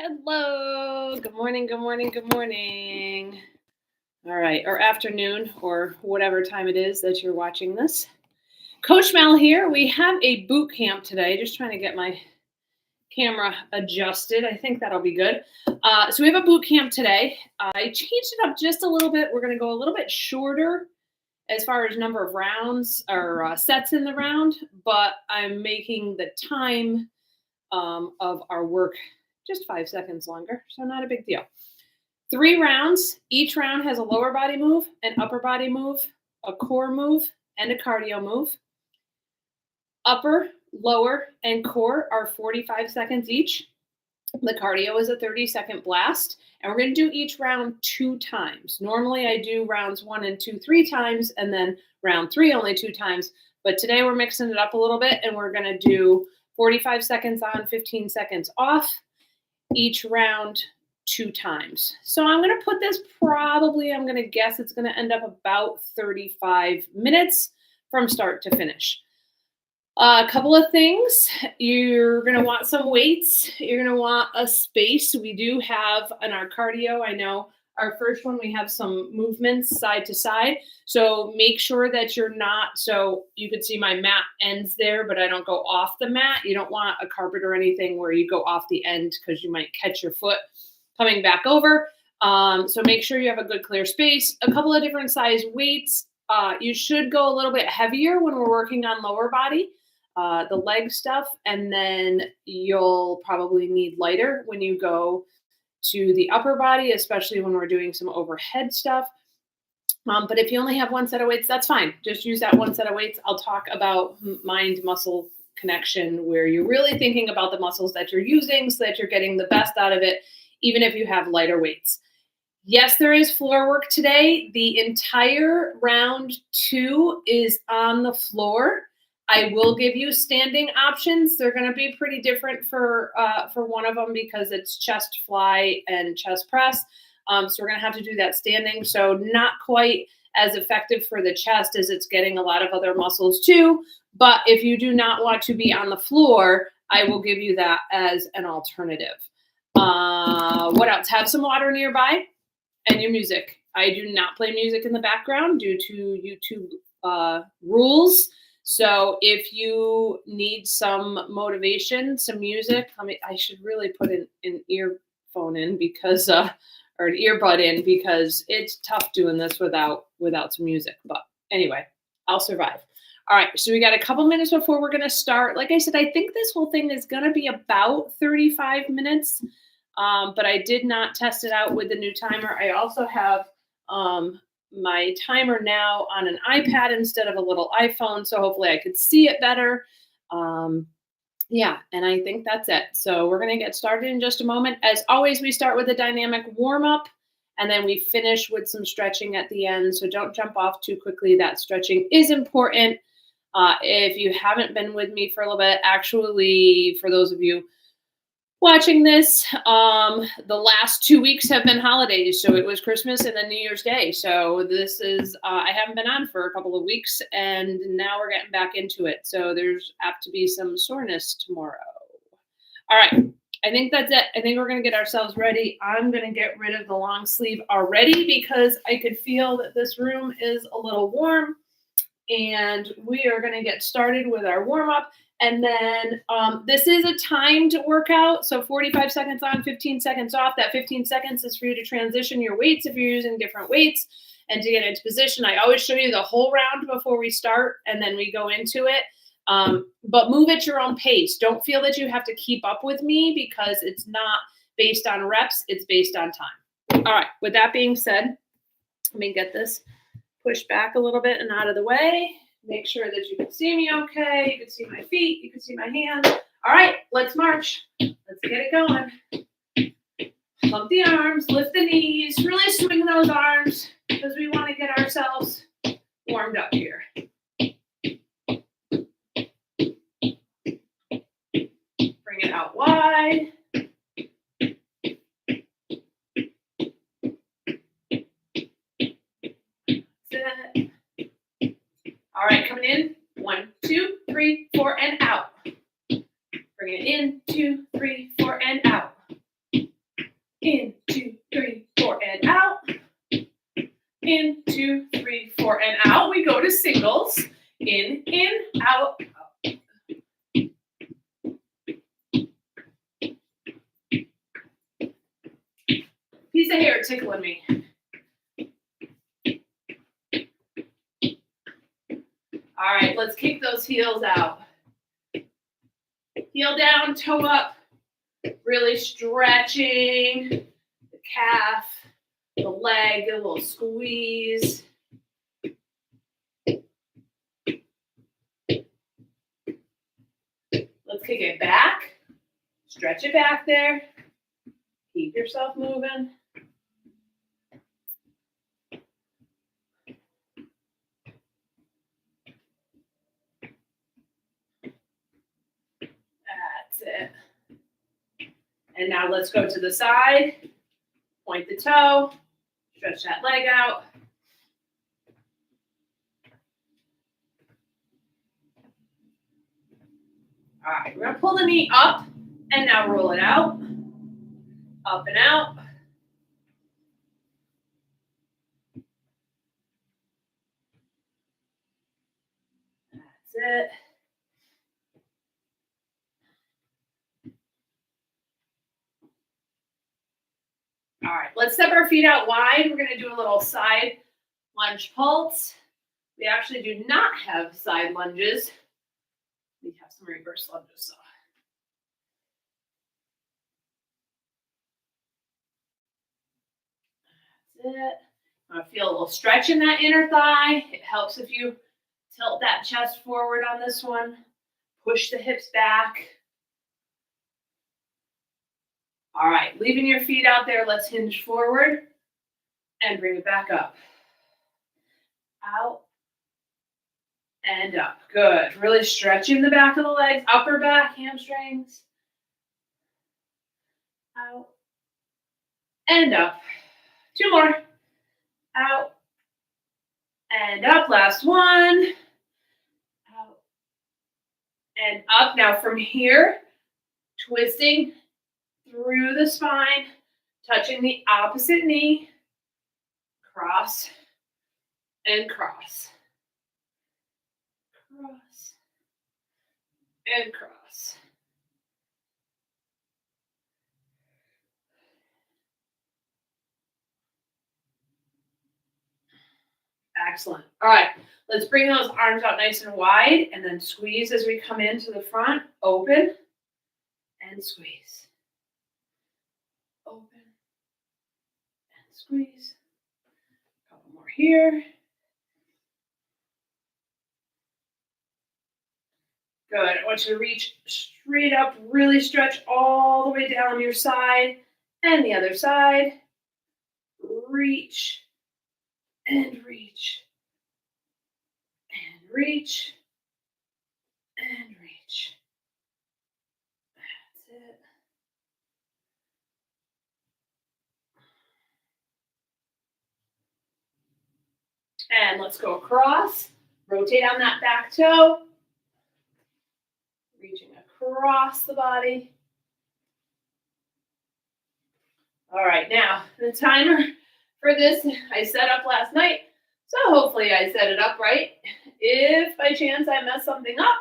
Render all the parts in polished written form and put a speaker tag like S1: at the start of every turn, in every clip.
S1: Hello. Good morning. Good morning. Good morning. All right. Or afternoon, or whatever time it is that you're watching this. Coach Mel here. We have a boot camp today. Just trying to get my camera adjusted. I think that'll be good. So we have a boot camp today. I changed it up just a little bit. We're going to go a little bit shorter as far as number of rounds or sets in the round, but I'm making the time of our work just 5 seconds longer, so not a big deal. 3 rounds. Each round has a lower body move, an upper body move, a core move, and a cardio move. Upper, lower, and core are 45 seconds each. The cardio is a 30-second blast, and we're going to do each round 2 times. Normally, I do rounds 1 and 2 3 times, and then round 3 only 2 times. But today we're mixing it up a little bit, and we're going to do 45 seconds on, 15 seconds off, each round 2 times. So I'm going to put this I'm going to guess it's going to end up about 35 minutes from start to finish. A couple of things. You're going to want some weights. You're going to want a space. We do have in our cardio, I know our first one, we have some movements side to side. So make sure that you're not, so you can see my mat ends there, but I don't go off the mat. You don't want a carpet or anything where you go off the end because you might catch your foot coming back over. So make sure you have a good clear space. A couple of different size weights. You should go a little bit heavier when we're working on lower body, the leg stuff, and then you'll probably need lighter when you go to the upper body, especially when we're doing some overhead stuff. But if you only have 1 set of weights, that's fine. Just use that 1 set of weights. I'll talk about mind-muscle connection, where you're really thinking about the muscles that you're using so that you're getting the best out of it, even if you have lighter weights. Yes, there is floor work today. The entire round 2 is on the floor. I will give you standing options. They're going to be pretty different for one of them because it's chest fly and chest press. So we're going to have to do that standing. So not quite as effective for the chest as it's getting a lot of other muscles too. But if you do not want to be on the floor, I will give you that as an alternative. What else? Have some water nearby and your music. I do not play music in the background due to YouTube rules. So if you need some motivation, some music, I should really put an earphone in because, or an earbud in, because it's tough doing this without some music. But anyway, I'll survive. All right, so we got a couple minutes before we're going to start. Like I said, I think this whole thing is going to be about 35 minutes, but I did not test it out with the new timer. I also have my timer now on an iPad instead of a little iPhone, so hopefully I could see it better. Yeah, and I think that's it. So we're going to get started in just a moment. As always, we start with a dynamic warm-up, and then we finish with some stretching at the end. So don't jump off too quickly. That stretching is important. If you haven't been with me for a little bit, actually, for those of you watching this, the last 2 weeks have been holidays. So it was Christmas and then New Year's Day. So this is, I haven't been on for a couple of weeks, and now we're getting back into it. So there's apt to be some soreness tomorrow. All right. I think that's it. I think we're going to get ourselves ready. I'm going to get rid of the long sleeve already because I could feel that this room is a little warm, and we are going to get started with our warm up. And then this is a timed workout. So 45 seconds on, 15 seconds off. That 15 seconds is for you to transition your weights if you're using different weights and to get into position. I always show you the whole round before we start, and then we go into it. But move at your own pace. Don't feel that you have to keep up with me because it's not based on reps. It's based on time. All right. With that being said, let me get this pushed back a little bit and out of the way. Make sure that you can see me okay. You can see my feet. You can see my hands. All right, let's march. Let's get it going. Pump the arms, lift the knees, really swing those arms because we want to get ourselves warmed up here. Bring it out wide. Sit. All right, coming in. 1, 2, 3, 4, and out. Bring it in. 2, 3, 4, and out. In, 2, 3, 4, and out. In, 2, 3, 4, and out. We go to singles. In, out. Piece of hair tickling me. All right, let's kick those heels out. Heel down, toe up. Really stretching the calf, the leg, a little squeeze. Let's kick it back. Stretch it back there. Keep yourself moving. That's it. And now let's go to the side. Point the toe. Stretch that leg out. All right, we're going to pull the knee up and now roll it out. Up and out. That's it. All right, let's step our feet out wide. We're going to do a little side lunge pulse. We actually do not have side lunges. We have some reverse lunges. So. That's it. I feel a little stretch in that inner thigh. It helps if you tilt that chest forward on this one. Push the hips back. All right, leaving your feet out there, let's hinge forward and bring it back up. Out and up. Good. Really stretching the back of the legs, upper back, hamstrings. Out and up. 2 more. Out and up. Last one. Out and up. Now from here, twisting through the spine, touching the opposite knee, cross and cross, cross and cross. Excellent. All right, let's bring those arms out nice and wide and then squeeze as we come into the front. Open and squeeze. Open and squeeze. A couple more here. Good. I want you to reach straight up, really stretch all the way down your side and the other side. Reach and reach and reach and reach. That's it. And let's go across. Rotate on that back toe. Reaching across the body. All right, now the timer for this I set up last night, so hopefully I set it up right. If by chance I mess something up,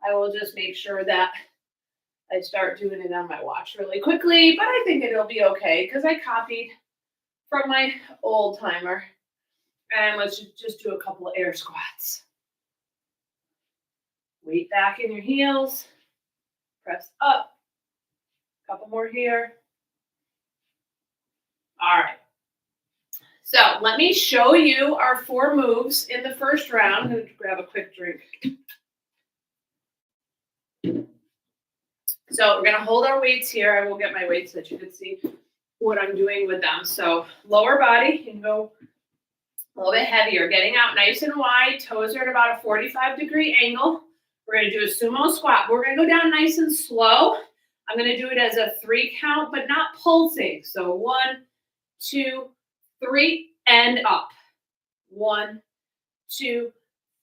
S1: I will just make sure that I start doing it on my watch really quickly, but I think it'll be okay because I copied from my old timer. And let's just do a couple of air squats. Weight back in your heels. Press up. A couple more here. All right. So let me show you our 4 moves in the first round. I'm going to grab a quick drink. So we're going to hold our weights here. I will get my weights so that you can see what I'm doing with them. So lower body, you can go a little bit heavier, getting out nice and wide. Toes are at about a 45-degree angle. We're going to do a sumo squat. We're going to go down nice and slow. I'm going to do it as a 3 count, but not pulsing. So 1, 2, 3, and up. 1, 2,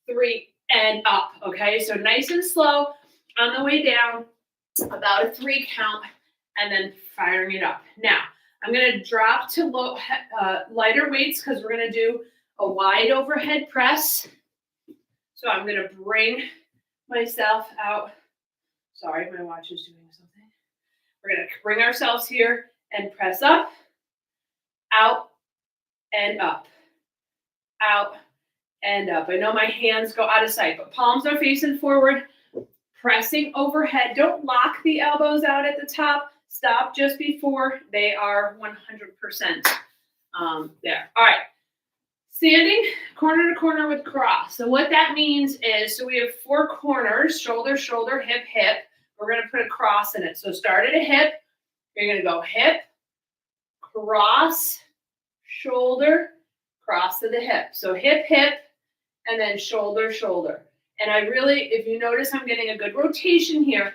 S1: 3, and up. Okay, so nice and slow on the way down, about a 3 count, and then firing it up. Now, I'm going to drop to lighter weights because we're going to do a wide overhead press. So I'm going to bring myself out. Sorry, my watch is doing something. We're going to bring ourselves here and press up, out, and up, out, and up. I know my hands go out of sight, but palms are facing forward, pressing overhead. Don't lock the elbows out at the top. Stop just before they are 100% there. All right. Standing corner to corner with cross. So what that means is, so we have 4 corners, shoulder, shoulder, hip, hip. We're going to put a cross in it. So start at a hip. You're going to go hip, cross, shoulder, cross to the hip. So hip, hip, and then shoulder, shoulder. And I really, if you notice, I'm getting a good rotation here,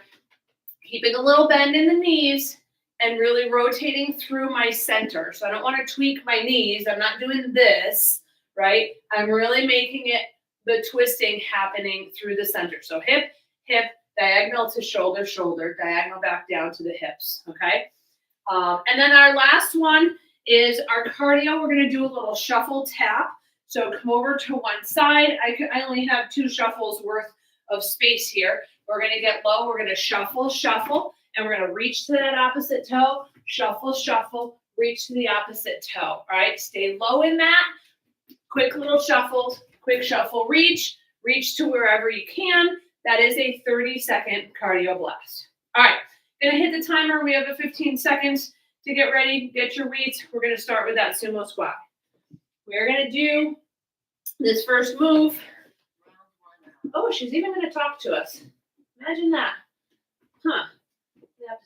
S1: keeping a little bend in the knees and really rotating through my center. So I don't want to tweak my knees. I'm not doing this, right? I'm really making it, the twisting happening through the center. So hip, hip, diagonal to shoulder, shoulder, diagonal back down to the hips, okay? And then our last one is our cardio. We're going to do a little shuffle tap. So come over to one side. I only have 2 shuffles worth of space here. We're going to get low. We're going to shuffle, shuffle, and we're going to reach to that opposite toe, shuffle, shuffle, reach to the opposite toe. All right, stay low in that. Quick little shuffles, quick shuffle, reach to wherever you can. That is a 30-second cardio blast. All right, going to hit the timer. We have a 15 seconds to get ready. Get your weights. We're going to start with that sumo squat. We're going to do this first move. Oh, she's even going to talk to us. Imagine that. Huh. I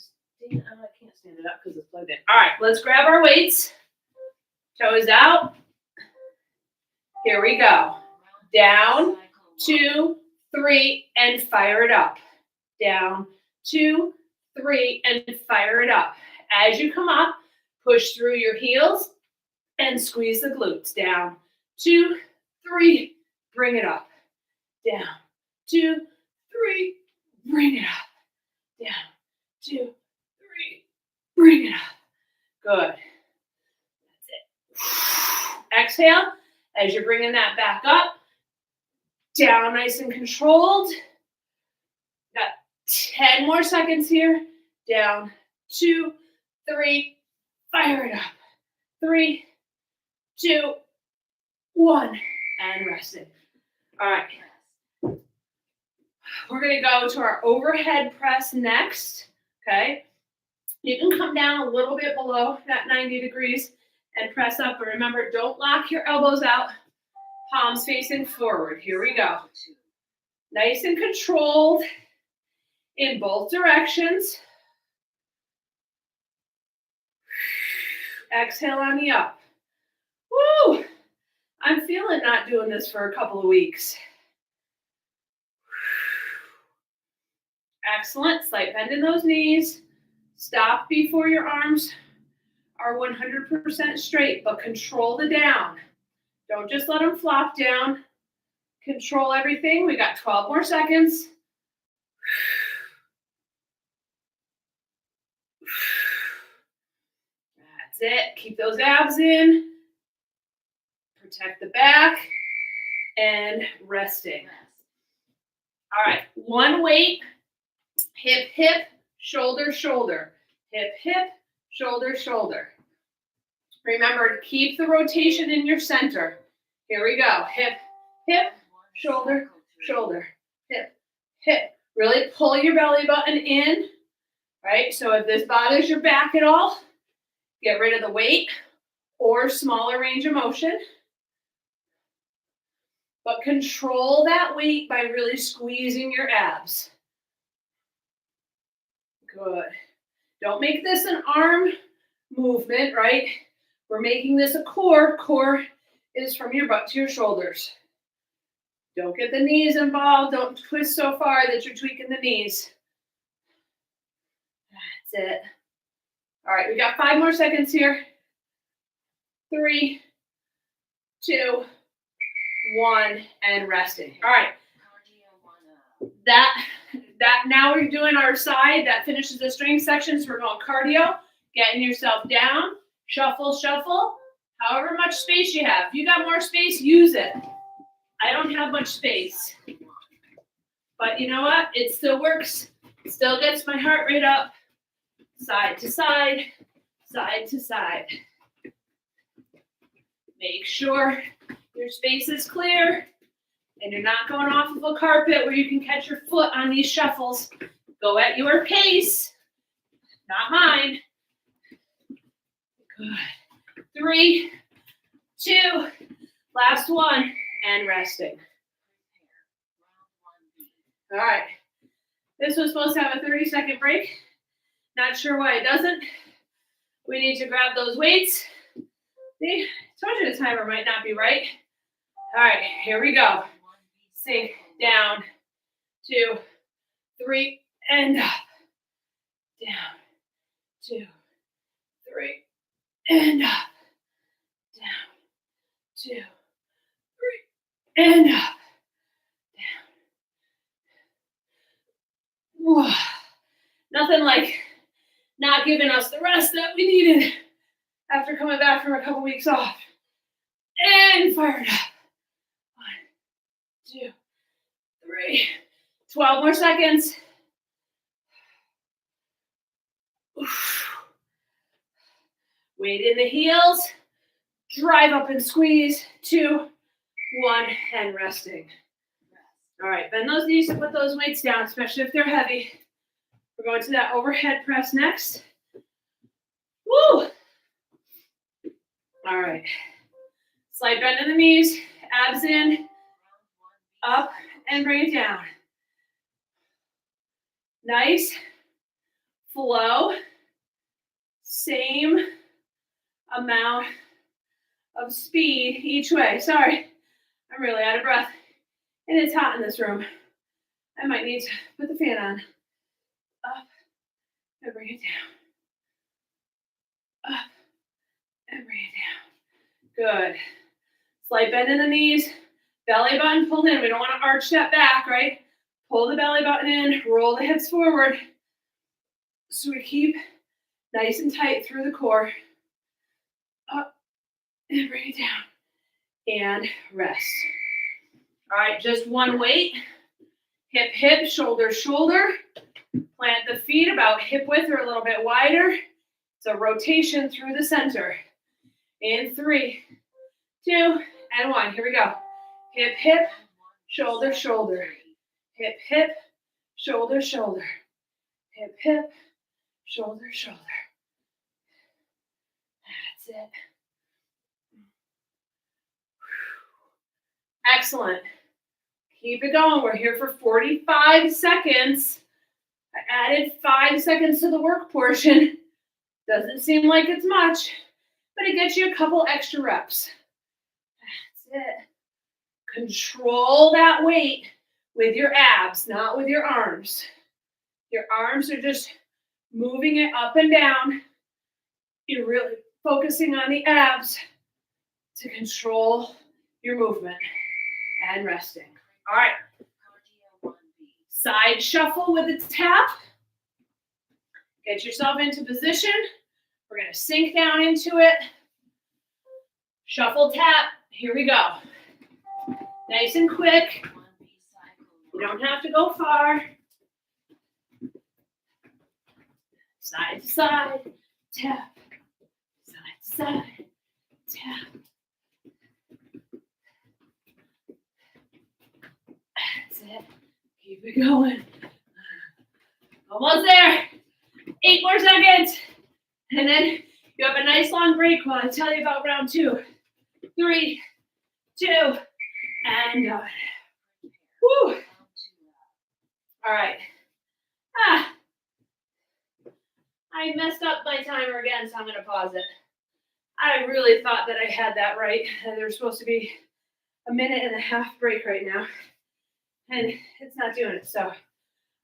S1: can't stand it up because it's plugged in. All right, let's grab our weights. Toes out. Here we go. Down, 2, 3, and fire it up. Down, 2, 3, and fire it up. As you come up, push through your heels and squeeze the glutes. Down, 2, 3, bring it up. Down, 2, 3, bring it up. Down, 2, 3, bring it up. Good. That's it. Exhale as you're bringing that back up. Down nice and controlled. Got 10 more seconds here. Down, 2, 3, fire it up. 3, 2, 1, and rest it. All right. We're going to go to our overhead press next, okay? You can come down a little bit below that 90 degrees and press up, but remember, don't lock your elbows out, palms facing forward. Here we go. Nice and controlled in both directions. Exhale on the up. Woo! I'm feeling not doing this for a couple of weeks. Excellent. Slight bend in those knees. Stop before your arms are 100% straight, but control the down. Don't just let them flop down. Control everything. We got 12 more seconds. That's it. Keep those abs in. Protect the back. And resting. All right. One weight. Hip, hip, shoulder, shoulder. Hip, hip, shoulder, shoulder. Remember to keep the rotation in your center. Here we go. Hip, hip, shoulder, shoulder. Hip, hip. Really pull your belly button in, right? So if this bothers your back at all, get rid of the weight or smaller range of motion. But control that weight by really squeezing your abs. Good. Don't make this an arm movement, right? We're making this a core. Core is from your butt to your shoulders. Don't get the knees involved. Don't twist so far that you're tweaking the knees. That's it. All right, we got 5 more seconds here. 3, 2, 1, and resting. All right. That now we're doing our side. That finishes the strength section. So we're going cardio, getting yourself down, Shuffle, shuffle. However much space you have. If you got more space, use it. I don't have much space. But you know what? It still works. It still gets my heart rate up. Side to side, side to side. Make sure your space is clear and you're not going off of a carpet where you can catch your foot on these shuffles. Go at your pace, not mine. Good. 3, 2, last one, and resting. All right. This was supposed to have a 30-second break. Not sure why it doesn't. We need to grab those weights. See, I told you the timer might not be right. All right, here we go. Sink down, 2, 3, and up. Down, 2, 3, and up. Down, 2, 3, and up. Down. Whoa. Nothing like not giving us the rest that we needed after coming back from a couple weeks off. And fired up. 1, 2, 3. 12 more seconds. Weight in the heels. Drive up and squeeze. 2, 1, and resting. All right, bend those knees to put those weights down, especially if they're heavy. We're going to that overhead press next. Woo! All right. Slight bend in the knees, abs in, up, and bring it down. Nice. Flow. Same amount of speed each way. Sorry, I'm really out of breath. And it's hot in this room. I might need to put the fan on. Up, and bring it down. Up, and bring it down. Good. Slight bend in the knees. Belly button pulled in. We don't want to arch that back, right? Pull the belly button in. Roll the hips forward. So we keep nice and tight through the core. Up, and bring it down. And rest. All right, just one weight. Hip, hip, shoulder, shoulder. Plant the feet about hip width or a little bit wider. It's a rotation through the center. In 3, 2, and 1. Here we go. Hip, hip, shoulder, shoulder. Hip, hip, shoulder, shoulder. Hip, hip, shoulder, shoulder. That's it. Excellent. Keep it going. We're here for 45 seconds. I added 5 seconds to the work portion. Doesn't seem like it's much, but it gets you a couple extra reps. That's it. Control that weight with your abs, not with your arms. Your arms are just moving it up and down. You're really focusing on the abs to control your movement and resting. All right. Side shuffle with a tap. Get yourself into position. We're going to sink down into it. Shuffle tap. Here we go. Nice and quick. You don't have to go far. Side to side, tap. Side to side, tap. That's it. Keep it going. Almost there. 8 more seconds. And then you have a nice long break while I tell you about round 2. 3, 2, and done. Woo. All right. I messed up my timer again, so I'm going to pause it. I really thought that I had that right. There's supposed to be a 1.5-minute break right now. And it's not doing it, so. All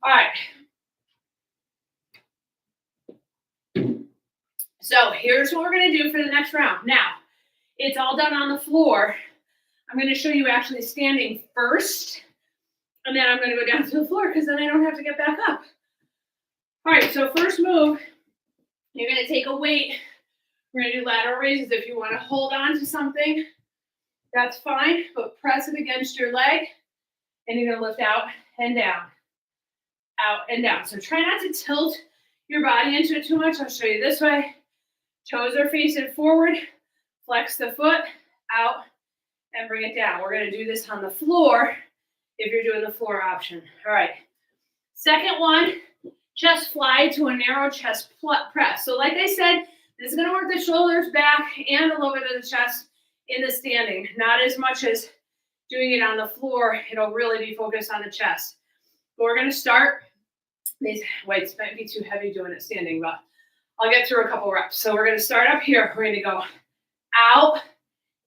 S1: right. So here's what we're going to do for the next round. Now, it's all done on the floor. I'm going to show you actually standing first. And then I'm going to go down to the floor because then I don't have to get back up. All right, so first move, you're going to take a weight We're going to do lateral raises. If you want to hold on to something, that's fine, but press it against your leg, and you're going to lift out and down, out and down. So try not to tilt your body into it too much. I'll show you this way. Toes are facing forward. Flex the foot out and bring it down. We're going to do this on the floor if you're doing the floor option. All right. Second one, chest fly to a narrow chest press. So like I said, this is going to work the shoulders back and a little bit of the chest in the standing. Not as much as doing it on the floor. It'll really be focused on the chest. But we're going to start. These weights might be too heavy doing it standing, but I'll get through a couple reps. So we're going to start up here. We're going to go out,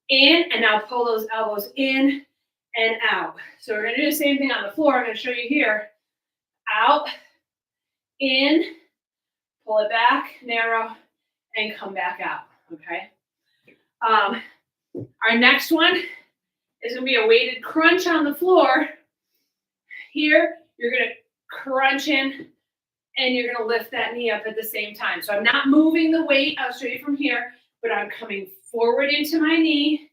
S1: in, and now pull those elbows in and out. So we're going to do the same thing on the floor. I'm going to show you here. Out, in, pull it back, narrow, and come back out, okay? Our next one is going to be a weighted crunch on the floor. Here, you're going to crunch in, and you're going to lift that knee up at the same time. So I'm not moving the weight. I'll show you from here, but I'm coming forward into my knee,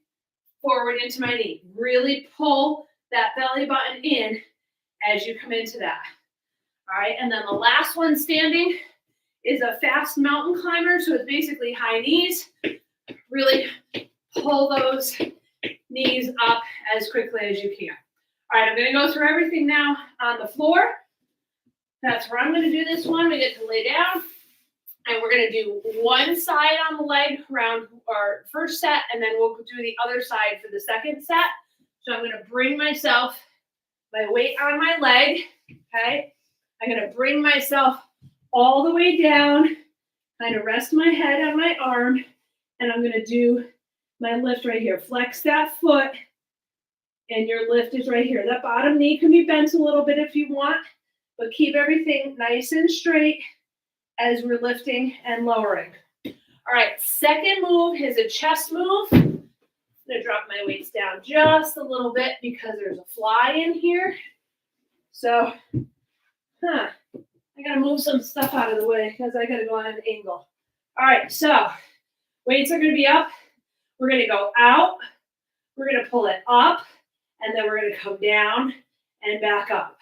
S1: forward into my knee. Really pull that belly button in as you come into that. All right, and then the last one standing is a fast mountain climber. So it's basically high knees. Really pull those knees up as quickly as you can. All right, I'm going to go through everything now on the floor. That's where I'm going to do this one. We get to lay down. And we're going to do one side on the leg around our first set, and then we'll do the other side for the second set. So I'm going to bring my weight on my leg, okay? I'm going to bring myself all the way down, kind of rest my head on my arm, and I'm going to do my lift right here. Flex that foot, and your lift is right here. That bottom knee can be bent a little bit if you want, but keep everything nice and straight as we're lifting and lowering. All right, second move is a chest move. I'm gonna drop my weights down just a little bit because there's a fly in here. So, I gotta move some stuff out of the way because I gotta go on an angle. All right, so weights are gonna be up. We're gonna go out. We're gonna pull it up, and then we're gonna come down and back up.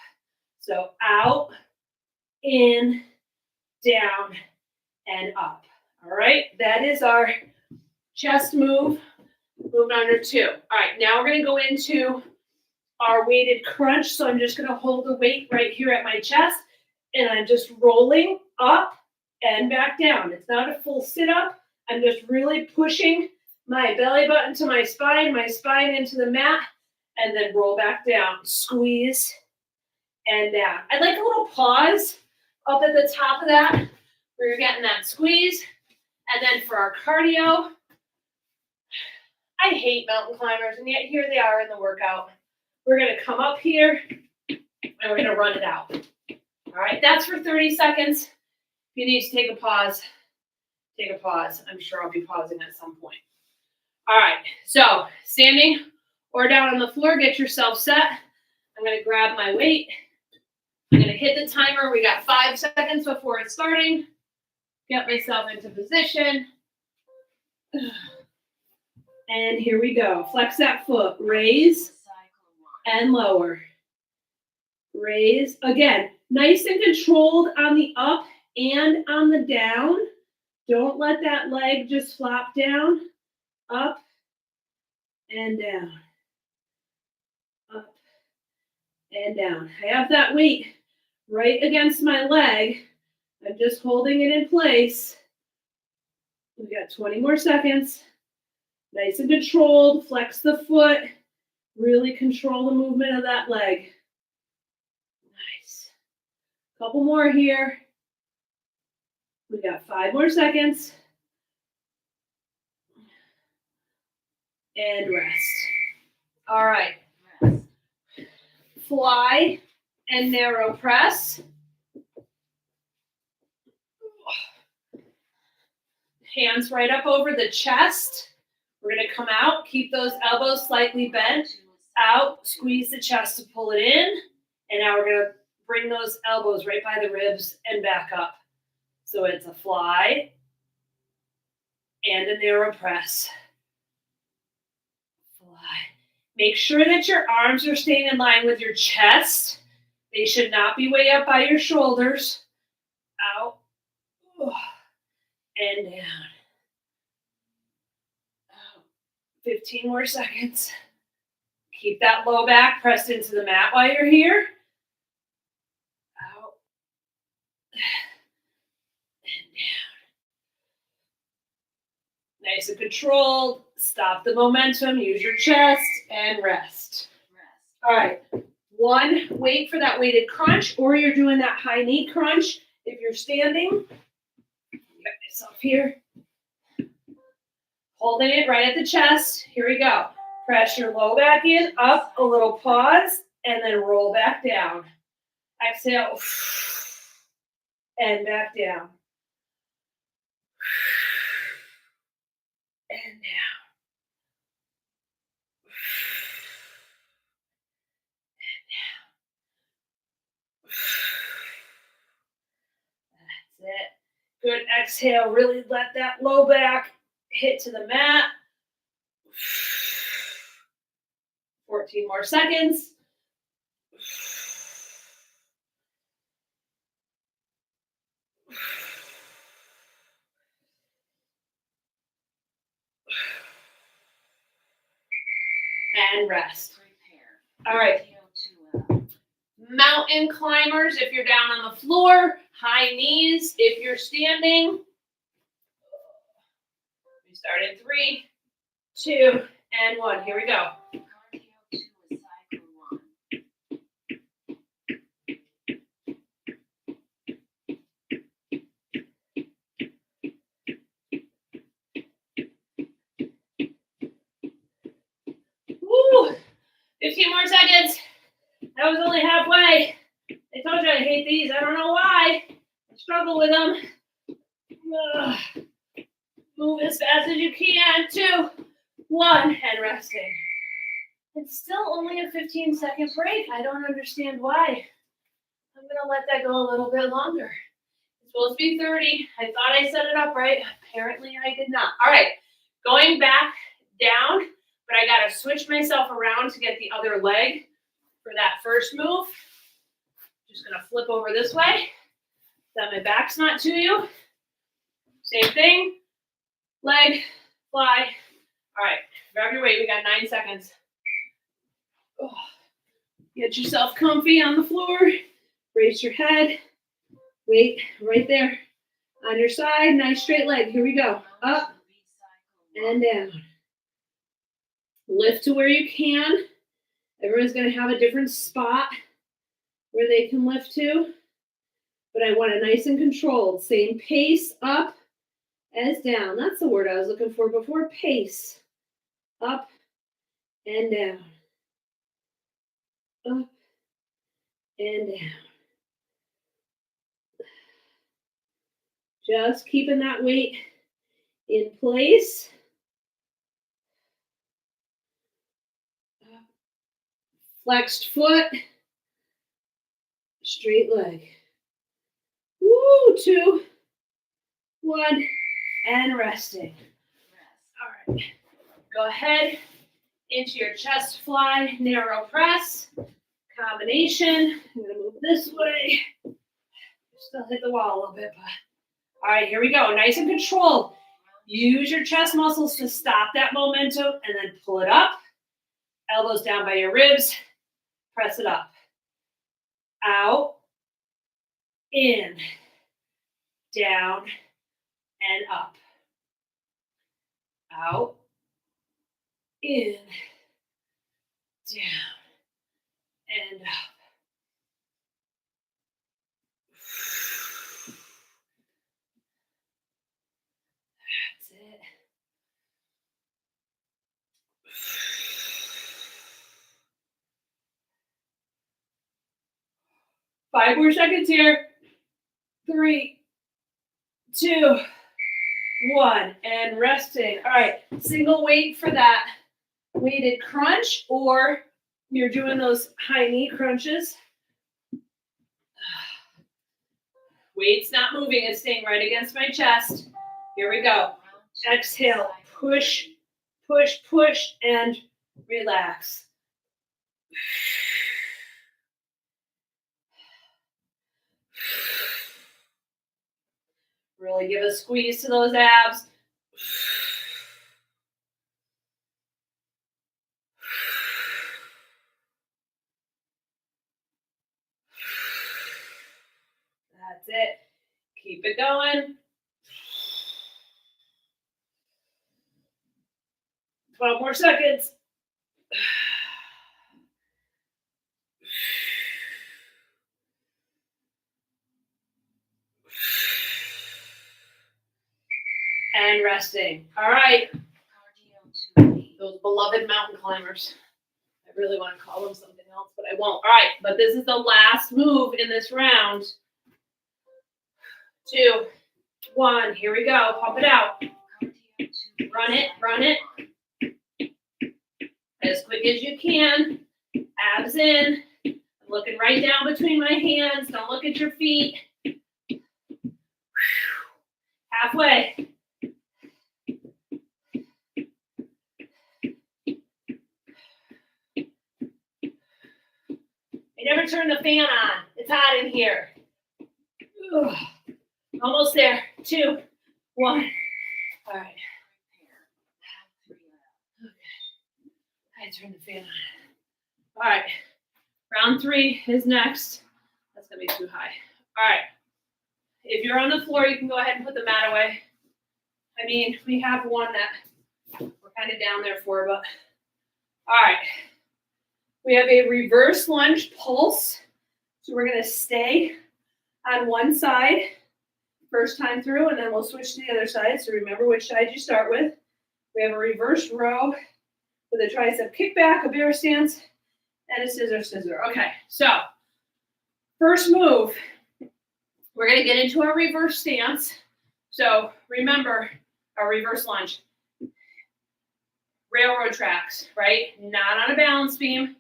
S1: So out, in, down, and up. All right, that is our chest move number 2. All right, now we're going to go into our weighted crunch. So I'm just going to hold the weight right here at my chest, and I'm just rolling up and back down. It's not a full sit-up. I'm just really pushing my belly button to my spine into the mat, and then roll back down. Squeeze and down. I'd like a little pause up at the top of that, where you're getting that squeeze. And then for our cardio, I hate mountain climbers, and yet here they are in the workout. We're going to come up here, and we're going to run it out. All right, that's for 30 seconds. If you need to take a pause, take a pause. I'm sure I'll be pausing at some point. All right, so standing or down on the floor, get yourself set. I'm going to grab my weight. I'm going to hit the timer. We got 5 seconds before it's starting. Get myself into position. And here we go. Flex that foot. Raise and lower. Raise. Again, nice and controlled on the up and on the down. Don't let that leg just flop down. Up and down. Up and down. I have that weight right against my leg. I'm just holding it in place. We got 20 more seconds. Nice and controlled. Flex the foot. Really control the movement of that leg. Nice. Couple more here. We got 5 more seconds. And rest. All right. Fly and narrow press. Hands right up over the chest. We're going to come out. Keep those elbows slightly bent. Out. Squeeze the chest to pull it in. And now we're going to bring those elbows right by the ribs and back up. So it's a fly and a narrow press. Fly. Make sure that your arms are staying in line with your chest. They should not be way up by your shoulders. Out. And down. Out. 15 more seconds. Keep that low back pressed into the mat while you're here. Out. And down. Nice and controlled. Stop the momentum. Use your chest and rest. All right. One, wait for that weighted crunch, or you're doing that high knee crunch. If you're standing, get myself here. Holding it right at the chest. Here we go. Press your low back in, up, a little pause, and then roll back down. Exhale, and back down. And down. That's it. Good exhale. Really let that low back hit to the mat. 14 more seconds. And rest. All right. Mountain climbers, if you're down on the floor, high knees. If you're standing, we start in 3, 2, and 1. Here we go. Woo! 15 more seconds. That was only halfway. I told you I hate these. I don't know why. I struggle with them. Move as fast as you can. 2, 1, and resting. It's still only a 15-second break. I don't understand why. I'm going to let that go a little bit longer. It's supposed to be 30. I thought I set it up right. Apparently, I did not. All right. Going back down, but I got to switch myself around to get the other leg for that first move. Just going to flip over this way. That my back's not to you. Same thing. Leg, fly. All right. Grab your weight. We got 9 seconds. Oh. Get yourself comfy on the floor. Brace your head. Weight right there. On your side. Nice straight leg. Here we go. Up and down. Lift to where you can. Everyone's going to have a different spot where they can lift to. But I want it nice and controlled. Same pace up as down. That's the word I was looking for before. Pace. Up and down. Up and down. Just keeping that weight in place. Flexed foot. Straight leg. Woo, 2, 1, and resting. All right. Go ahead into your chest fly, narrow press. Combination. I'm going to move this way. Still hit the wall a little bit, but all right, here we go. Nice and controlled. Use your chest muscles to stop that momentum and then pull it up. Elbows down by your ribs. Press it up. Out. In. Down. And up. Out. In. Down. And up. That's it. Five more seconds here. 3, 2, 1, and resting. All right, single weight for that weighted crunch, or you're doing those high knee crunches. Weight's not moving, it's staying right against my chest. Here we go. Exhale, push, push, push, and relax. Really give a squeeze to those abs. That's it. Keep it going. 12 more seconds. And resting. All right. Those beloved mountain climbers. I really want to call them something else, but I won't. All right, but this is the last move in this round. 2, 1. Here we go. Pump it out. Run it, run it. As quick as you can. Abs in. I'm looking right down between my hands. Don't look at your feet. Halfway. I never turn the fan on. It's hot in here. Ugh. Almost there. 2, 1. All right. Okay. I turn the fan on. All right. Round 3 is next. That's going to be too high. All right. If you're on the floor, you can go ahead and put the mat away. I mean, we have one that we're kind of down there for, but all right. We have a reverse lunge pulse. So we're going to stay on one side first time through, and then we'll switch to the other side. So remember which side you start with. We have a reverse row with a tricep kickback, a bear stance, and a scissor scissor. Okay, so first move, we're going to get into our reverse stance. So remember our reverse lunge. Railroad tracks, right? Not on a balance beam,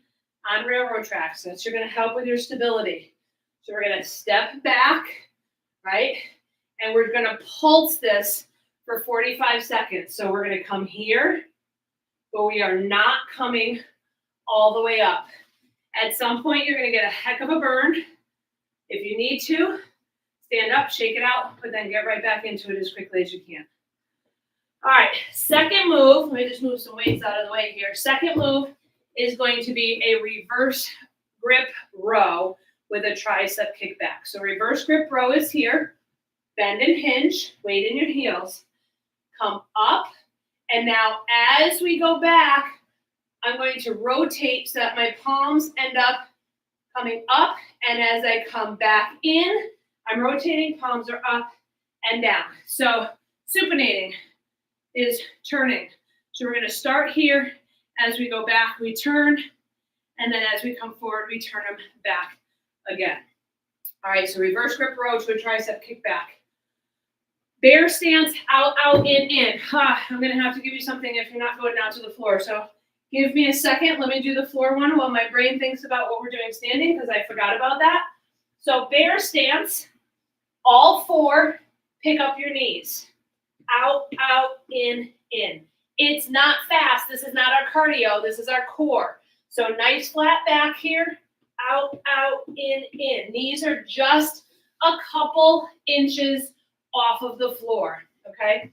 S1: on railroad tracks. So you're going to help with your stability. So we're going to step back, right? And we're going to pulse this for 45 seconds. So we're going to come here, but we are not coming all the way up. At some point, you're going to get a heck of a burn. If you need to, stand up, shake it out, but then get right back into it as quickly as you can. All right, second move, let me just move some weights out of the way here. Second move is going to be a reverse grip row with a tricep kickback. So reverse grip row is here. Bend and hinge, weight in your heels. Come up, and now as we go back, I'm going to rotate so that my palms end up coming up, and as I come back in, I'm rotating, palms are up and down. So supinating is turning. So we're going to start here. As we go back, we turn, and then as we come forward, we turn them back again. All right, so reverse grip row to a tricep kickback. Bear stance, out, out, in. I'm going to have to give you something if you're not going out to the floor. So give me a second. Let me do the floor one while my brain thinks about what we're doing standing, because I forgot about that. So bear stance, all 4, pick up your knees. Out, out, in. It's not fast. This is not our cardio. This is our core. So nice flat back here. Out, out, in. Knees are just a couple inches off of the floor, okay?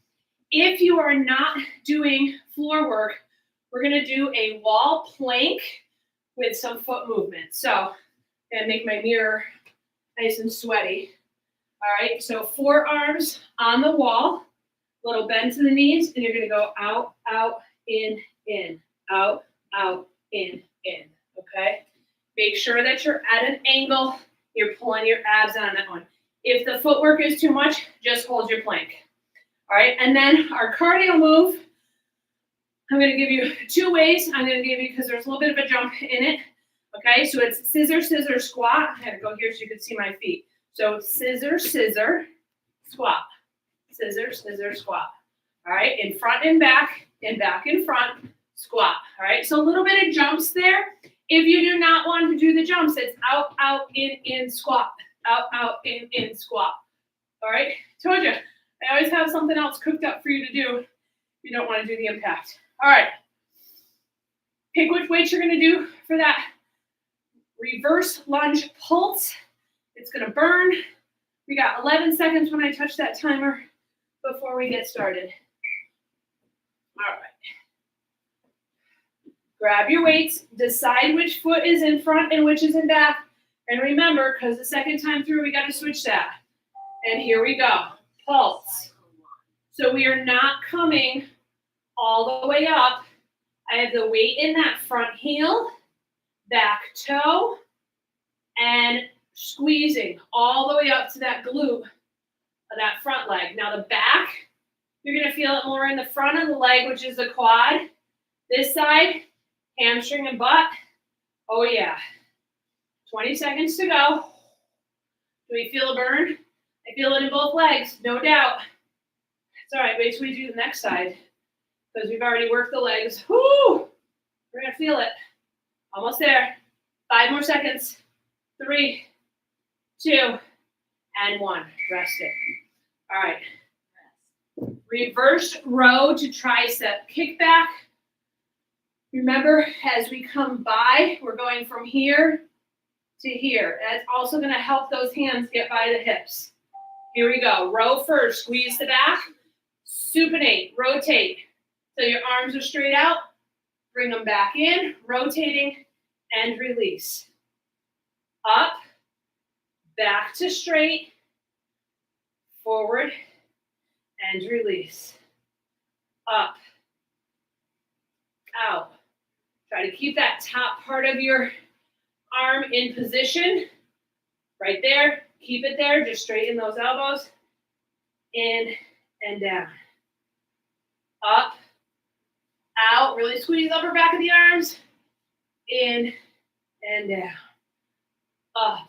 S1: If you are not doing floor work, we're going to do a wall plank with some foot movement. So I'm going to make my mirror nice and sweaty. All right, so forearms on the wall, little bend to the knees, and you're going to go out, out, in, out, out, in, okay? Make sure that you're at an angle. You're pulling your abs on that one. If the footwork is too much, just hold your plank. All right, and then our cardio move, I'm going to give you 2 ways. I'm going to give you, because there's a little bit of a jump in it. Okay, so it's scissor, scissor, squat. I had to go here so you could see my feet. So scissor, scissor, squat. Scissor, scissor, squat. All right, in front and back in front, squat. All right, so a little bit of jumps there. If you do not want to do the jumps, it's out, out, in, squat. Out, out, in, squat. All right, told you. I always have something else cooked up for you to do You don't want to do the impact. All right. Pick which weight you're going to do for that reverse lunge pulse. It's going to burn. We got 11 seconds when I touch that timer before we get started. All right. Grab your weights. Decide which foot is in front and which is in back. And remember, because the second time through, we got to switch that. And here we go. Pulse. So we are not coming all the way up. I have the weight in that front heel, back toe, and squeezing all the way up to that glute of that front leg. Now the back, you're going to feel it more in the front of the leg, which is the quad. This side, hamstring and butt. Oh yeah. 20 seconds to go. Do we feel a burn? I feel it in both legs, no doubt. It's all right, wait till we do the next side because we've already worked the legs. Whoo! We're going to feel it. Almost there. 5 more seconds. 3, 2, and 1. Rest it. All right. Reverse row to tricep kickback. Remember, as we come by, we're going from here to here. That's also going to help those hands get by the hips. Here we go. Row first. Squeeze the back. Supinate. Rotate. So your arms are straight out. Bring them back in. Rotating and release. Up. Back to straight. Forward and release. Up. Out. Try to keep that top part of your arm in position. Right there. Keep it there. Just straighten those elbows. In and down. Up. Out. Really squeeze upper back of the arms. In and down. Up.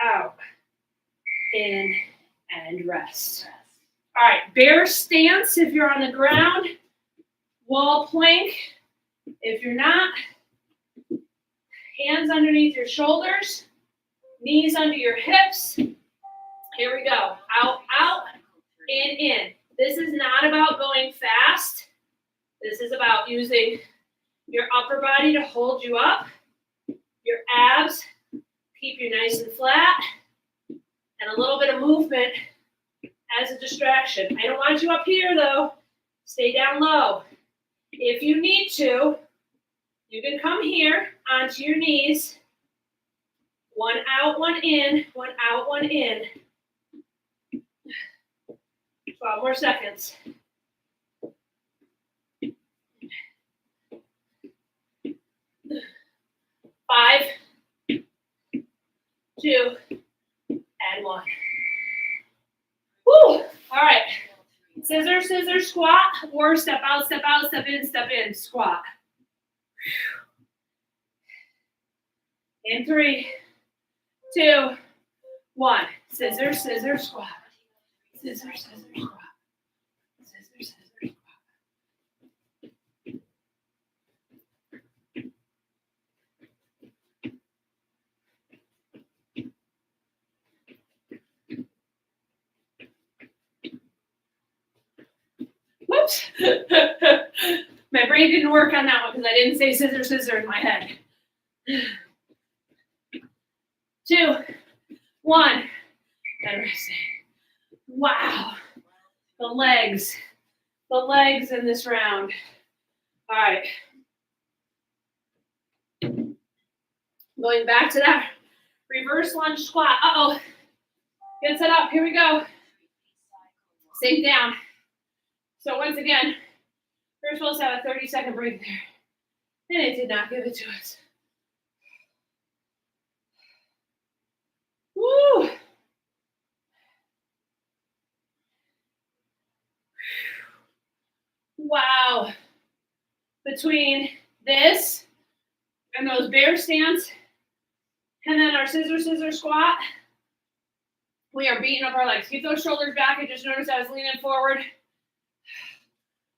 S1: Out. In and rest. All right. Bear stance if you're on the ground. Wall plank. If you're not, hands underneath your shoulders, knees under your hips. Here we go. Out, out, in. This is not about going fast. This is about using your upper body to hold you up, your abs, keep you nice and flat, and a little bit of movement as a distraction. I don't want you up here, though. Stay down low. If you need to, you can come here onto your knees. 1 out, 1 in, 1 out, 1 in. 12 more seconds. 5, 2, and 1. Woo! All right. Scissor, scissor, squat, or step out, step in, squat. In 3, 2, 1. Scissor, scissor, squat. Scissor, scissor, squat. Scissor, scissor, squat. Whoops. My brain didn't work on that one because I didn't say scissor, scissor in my head. 2, 1, and resting. Wow. The legs in this round. All right. Going back to that reverse lunge squat. Uh-oh. Get set up. Here we go. Sink down. So once again, we're supposed to have a 30-second break there. And it did not give it to us. Woo! Wow. Between this and those bear stance and then our scissor, scissor squat, we are beating up our legs. Keep those shoulders back. I just noticed I was leaning forward.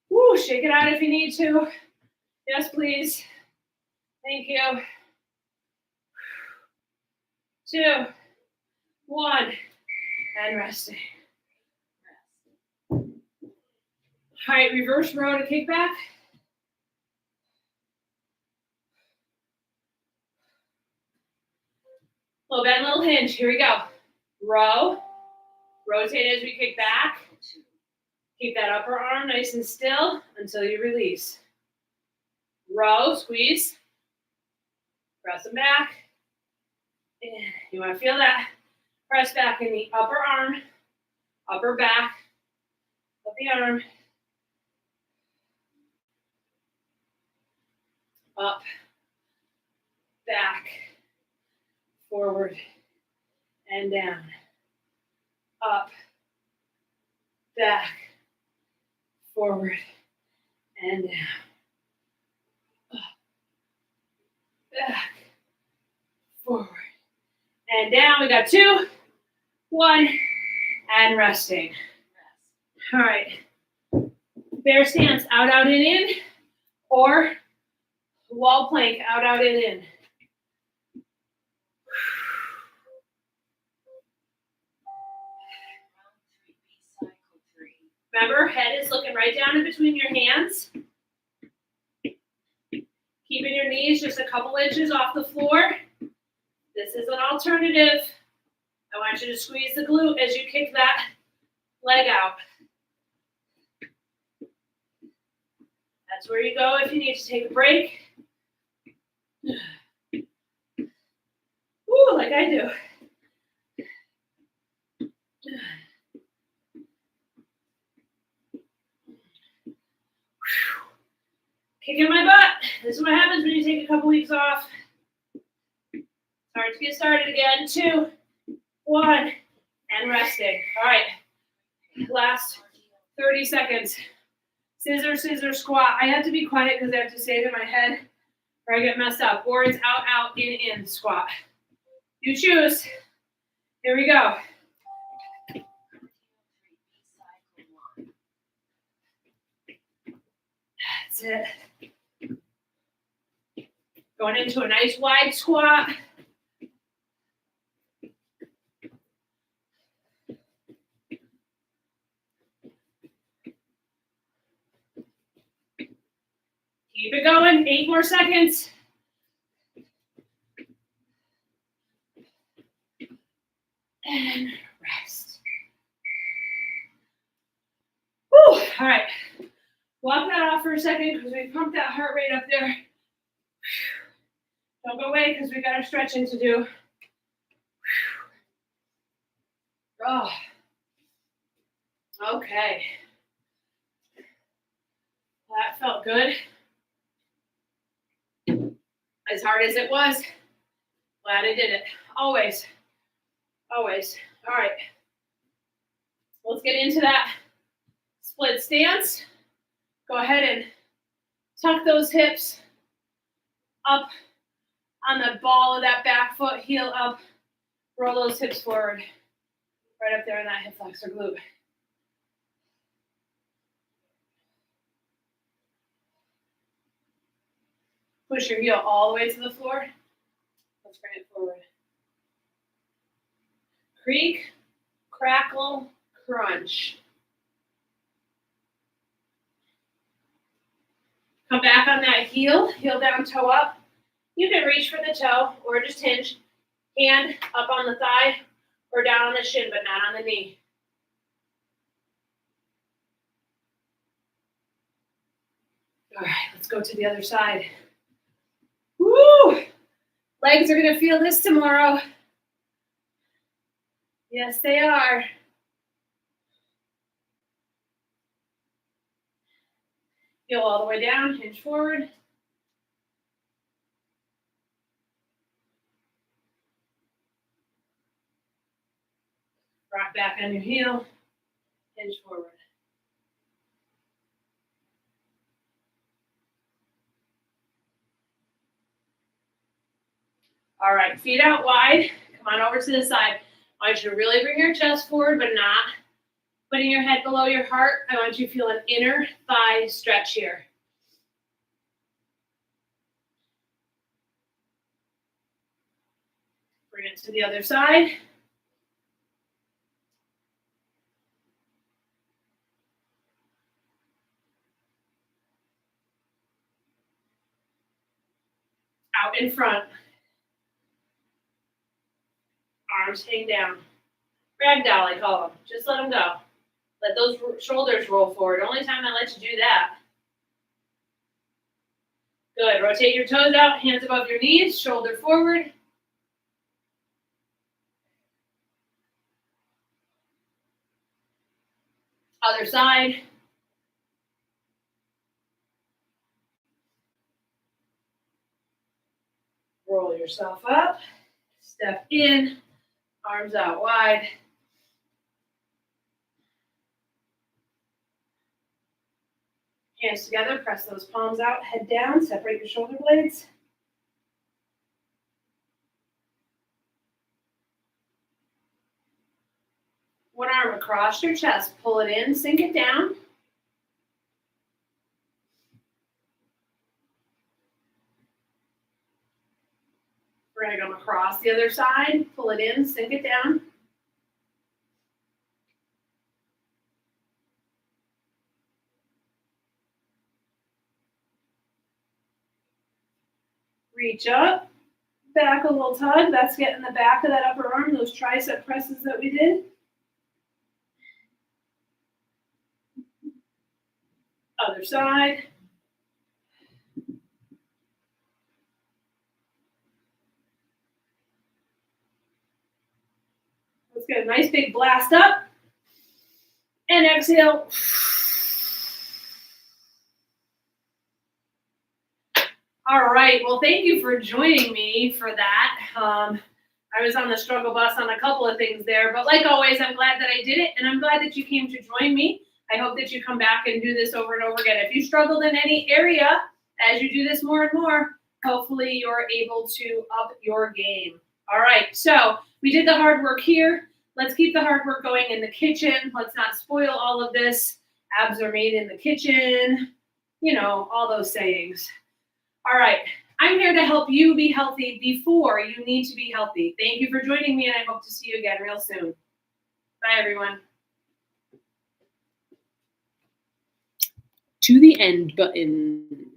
S1: Woo, shake it out if you need to. Yes, please. Thank you. 2, 1, and resting. All right, reverse row to kick back. Little bend, little hinge. Here we go. Row. Rotate as we kick back. Keep that upper arm nice and still until you release. Row, squeeze. Press them back. You want to feel that press back in the upper arm, upper back of the arm. Up, back, forward, and down. Up, back, forward, and down. Up, back, forward, and down. We got 2, 1, and resting. All right. Bear stance, out, out, in, or wall plank, out, out, in. Remember, head is looking right down in between your hands. Keeping your knees just a couple inches off the floor. This is an alternative. I want you to squeeze the glute as you kick that leg out. That's where you go if you need to take a break. Woo, like I do. Kicking my butt. This is what happens when you take a couple weeks off. Start to get started again. 2, 1, and resting. All right. Last 30 seconds. Scissor, scissor, squat. I have to be quiet because I have to say it in my head or I get messed up. Or it's out, out, in, squat. You choose. Here we go. That's it. Going into a nice wide squat. Keep it going. 8 more seconds. And rest. Whew. All right. Walk that off for a second because we pumped that heart rate up there. Don't go away because we got our stretching to do. Oh. Okay. That felt good. As hard as it was, glad I did it. Always. Always. All right. Let's get into that split stance. Go ahead and tuck those hips up on the ball of that back foot, heel up. Roll those hips forward. Right up there in that hip flexor glute. Push your heel all the way to the floor. Let's bring it forward. Creak, crackle, crunch. Come back on that heel, heel down, toe up. You can reach for the toe or just hinge. Hand up on the thigh or down on the shin, but not on the knee. All right, let's go to the other side. Woo! Legs are gonna feel this tomorrow. Yes, they are. Heel all the way down, hinge forward. Rock back on your heel, hinge forward. All right, feet out wide. Come on over to the side. I want you to really bring your chest forward, but not putting your head below your heart. I want you to feel an inner thigh stretch here. Bring it to the other side. in front. Arms hang down. Ragdoll, I call them. Just let them go. Let those shoulders roll forward. Only time I let you do that. Good. Rotate your toes out, hands above your knees, shoulder forward. Other side. Roll yourself up. Step in. Arms out wide. Hands together, press those palms out, head down, separate your shoulder blades. One arm across your chest, pull it in, sink it down. We're going to come across the other side, pull it in, sink it down. Reach up, back a little tug. That's getting the back of that upper arm, those tricep presses that we did. Other side. Let's get a nice big blast up. And exhale. All right. Well, thank you for joining me for that. I was on the struggle bus on a couple of things there, but like always, I'm glad that I did it, and I'm glad that you came to join me. I hope that you come back and do this over and over again. If you struggled in any area, as you do this more and more, hopefully you're able to up your game. All right. So we did the hard work here. Let's keep the hard work going in the kitchen. Let's not spoil all of this. Abs are made in the kitchen. You know, all those sayings. All right. I'm here to help you be healthy before you need to be healthy. Thank you for joining me, and I hope to see you again real soon. Bye, everyone. To the end button.